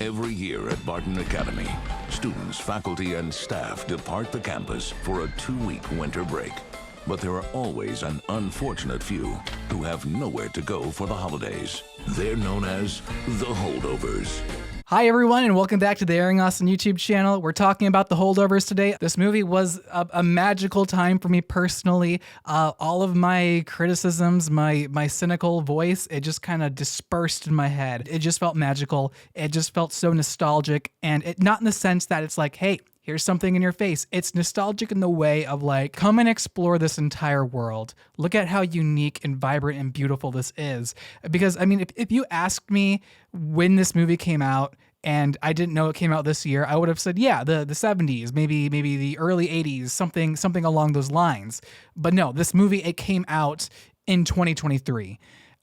Every year at Barton Academy, students, faculty, and staff depart the campus for a 2-week winter break. But there are always an unfortunate few who have nowhere to go for the holidays. They're known as the Holdovers. Hi everyone, and welcome back to the Airing Austin YouTube channel. We're talking about The Holdovers today. This movie was a magical time for me personally. All of my criticisms, my cynical voice, it just kind of dispersed in my head. It just felt magical. It just felt so nostalgic, and it not in the sense that it's like, hey, here's something in your face. It's nostalgic in the way of like, come and explore this entire world. Look at how unique and vibrant and beautiful this is. Because, I mean, if you asked me when this movie came out and I didn't know it came out this year, I would have said, yeah, the 70s, maybe the early 80s, something along those lines. But no, this movie, it came out in 2023.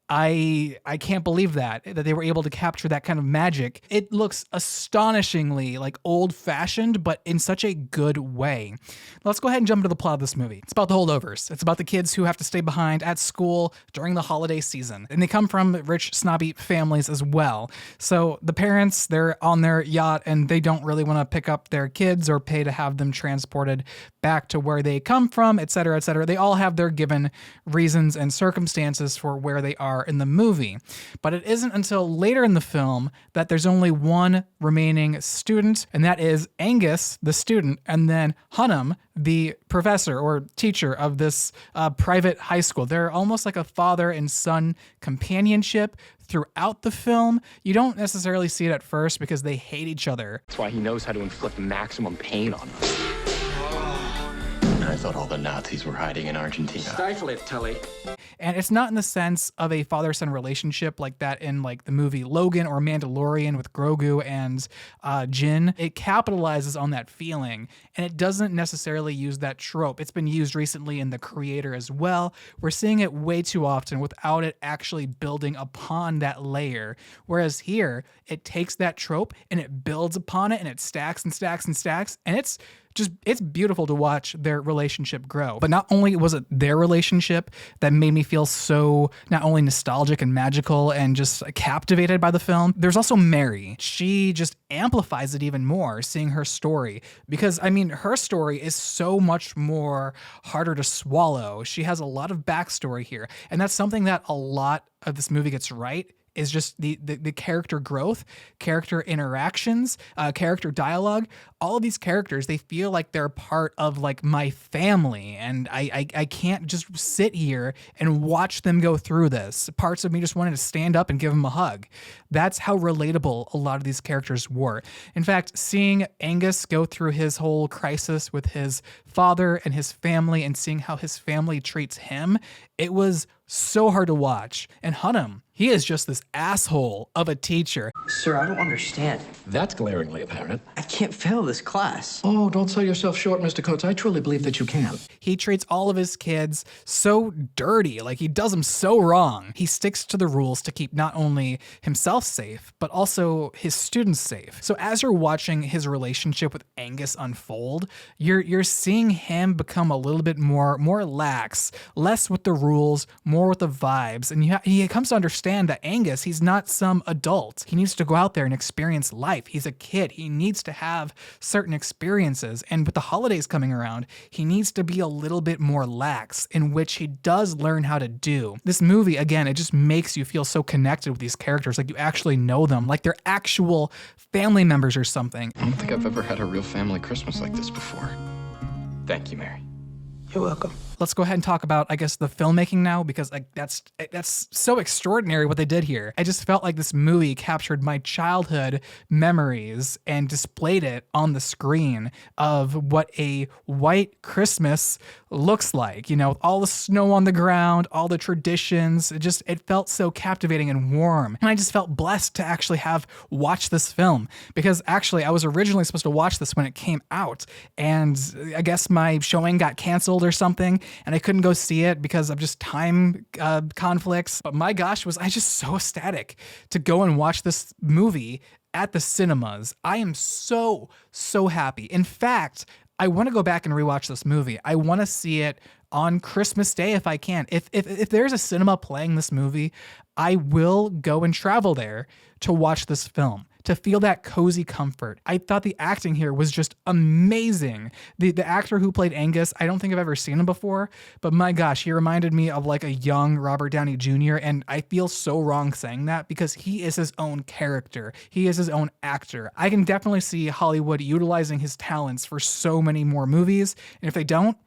I can't believe that they were able to capture that kind of magic. It looks astonishingly like old-fashioned, but in such a good way. Let's go ahead and jump into the plot of this movie. It's about the Holdovers. It's about the kids who have to stay behind at school during the holiday season. And they come from rich, snobby families as well. So the parents, they're on their yacht and they don't really want to pick up their kids or pay to have them transported back to where they come from, et cetera, et cetera. They all have their given reasons and circumstances for where they are in the movie. But it isn't until later in the film that there's only one remaining student, and that is Angus, the student, and then Hunnam, the professor or teacher of this private high school. They're almost like a father and son companionship throughout the film. You don't necessarily see it at first because they hate each other. That's why he knows how to inflict maximum pain on us. I thought all the Nazis were hiding in Argentina. Stifle it, Tully. And it's not in the sense of a father-son relationship like that in like the movie Logan or Mandalorian with Grogu and Jin. It capitalizes on that feeling, and it doesn't necessarily use that trope. It's been used recently in The Creator as well. We're seeing it way too often without it actually building upon that layer. Whereas here, it takes that trope and it builds upon it and it stacks and stacks and stacks, and it's beautiful to watch their relationship grow. But not only was it their relationship that made me feel so not only nostalgic and magical and just captivated by the film, there's also Mary. She just amplifies it even more, seeing her story. Because, I mean, her story is so much more harder to swallow. She has a lot of backstory here. And that's something that a lot of this movie gets right, is just the character growth, character interactions, character dialogue. All of these characters, they feel like they're part of like my family, and I can't just sit here and watch them go through this. Parts of me just wanted to stand up and give them a hug. That's how relatable a lot of these characters were. In fact, seeing Angus go through his whole crisis with his father and his family and seeing how his family treats him, it was so hard to watch. And Hunnam, he is just this asshole of a teacher. Sir, I don't understand. That's glaringly apparent. I can't fail this class. Oh, don't sell yourself short, Mr. Coates. I truly believe that you can. He treats all of his kids so dirty, like he does them so wrong. He sticks to the rules to keep not only himself safe, but also his students safe. So as you're watching his relationship with Angus unfold, you're seeing him become a little bit more lax, less with the rules, more with the vibes. And he comes to understand that Angus, he's not some adult. He needs to go out there and experience life. He's a kid. He needs to have certain experiences. And with the holidays coming around, he needs to be a little bit more lax, in which he does learn how to do. This movie, again, it just makes you feel so connected with these characters, like you actually know them, like they're actual family members or something. I don't think I've ever had a real family Christmas like this before. Thank you, Mary. You're welcome. Let's go ahead and talk about, I guess, the filmmaking now, because like that's so extraordinary what they did here. I just felt like this movie captured my childhood memories and displayed it on the screen of what a white Christmas looks like. You know, all the snow on the ground, all the traditions. It felt so captivating and warm. And I just felt blessed to actually have watched this film, because actually I was originally supposed to watch this when it came out, and I guess my showing got canceled or something, and I couldn't go see it because of just time conflicts. But my gosh, was I just so ecstatic to go and watch this movie at the cinemas. I am so happy. In fact, I want to go back and rewatch this movie. I want to see it on Christmas Day if I can. If there's a cinema playing this movie, I will go and travel there to watch this film, to feel that cozy comfort. I thought the acting here was just amazing. The actor who played Angus, I don't think I've ever seen him before, but my gosh, he reminded me of like a young Robert Downey Jr. And I feel so wrong saying that because he is his own character. He is his own actor. I can definitely see Hollywood utilizing his talents for so many more movies. And if they don't,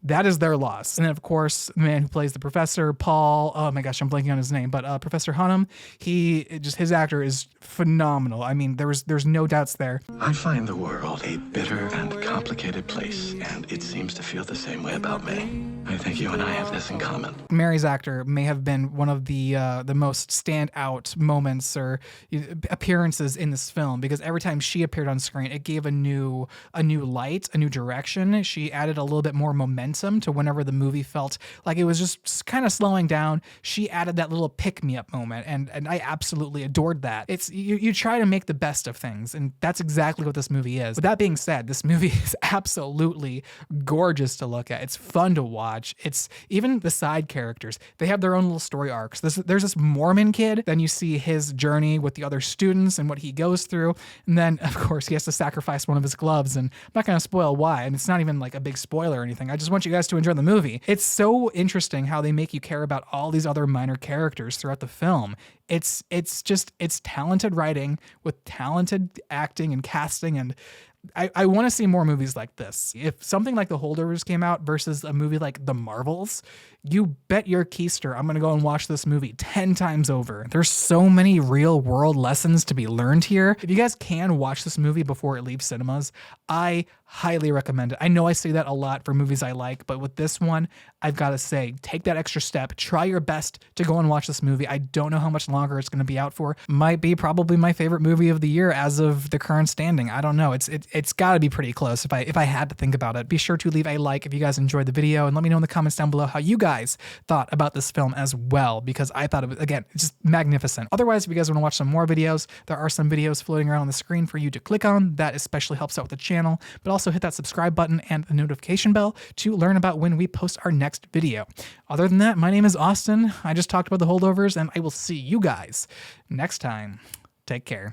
that is their loss. And then, of course, the man who plays the professor, Paul, oh my gosh, I'm blanking on his name, but Professor Hunnam, his actor is phenomenal. I mean, there's no doubts there. I find the world a bitter and complicated place, and it seems to feel the same way about me. I think you and I have this in common. Mary's actor may have been one of the most standout moments or appearances in this film because every time she appeared on screen, it gave a new light, a new direction. She added a little bit more momentum to whenever the movie felt like it was just kind of slowing down. She added that little pick-me-up moment, and I absolutely adored that. It's you try to make the best of things, and that's exactly what this movie is. With that being said, this movie is absolutely gorgeous to look at. It's fun to watch. It's even the side characters. They have their own little story arcs. There's this Mormon kid, then you see his journey with the other students and what he goes through, and then, of course, he has to sacrifice one of his gloves, and I'm not going to spoil why, and it's not even like a big spoiler or anything. I just want you guys to enjoy the movie. It's so interesting how they make you care about all these other minor characters throughout the film. It's talented writing with talented acting and casting, and I want to see more movies like this. If something like The Holdovers came out versus a movie like The Marvels, you bet your keister I'm going to go and watch this movie 10 times over. There's so many real world lessons to be learned here. If you guys can watch this movie before it leaves cinemas, I highly recommend it. I know I say that a lot for movies I like, but with this one, I've got to say, take that extra step. Try your best to go and watch this movie. I don't know how much longer it's going to be out for. Might be probably my favorite movie of the year as of the current standing. I don't know. It's got to be pretty close if I had to think about it. Be sure to leave a like if you guys enjoyed the video and let me know in the comments down below how you guys thought about this film as well, because I thought it was, again, just magnificent. Otherwise, if you guys want to watch some more videos, there are some videos floating around on the screen for you to click on. That especially helps out with the channel, but also hit that subscribe button and the notification bell to learn about when we post our next video. Other than that, my name is Austin. I just talked about The Holdovers, and I will see you guys next time. Take care.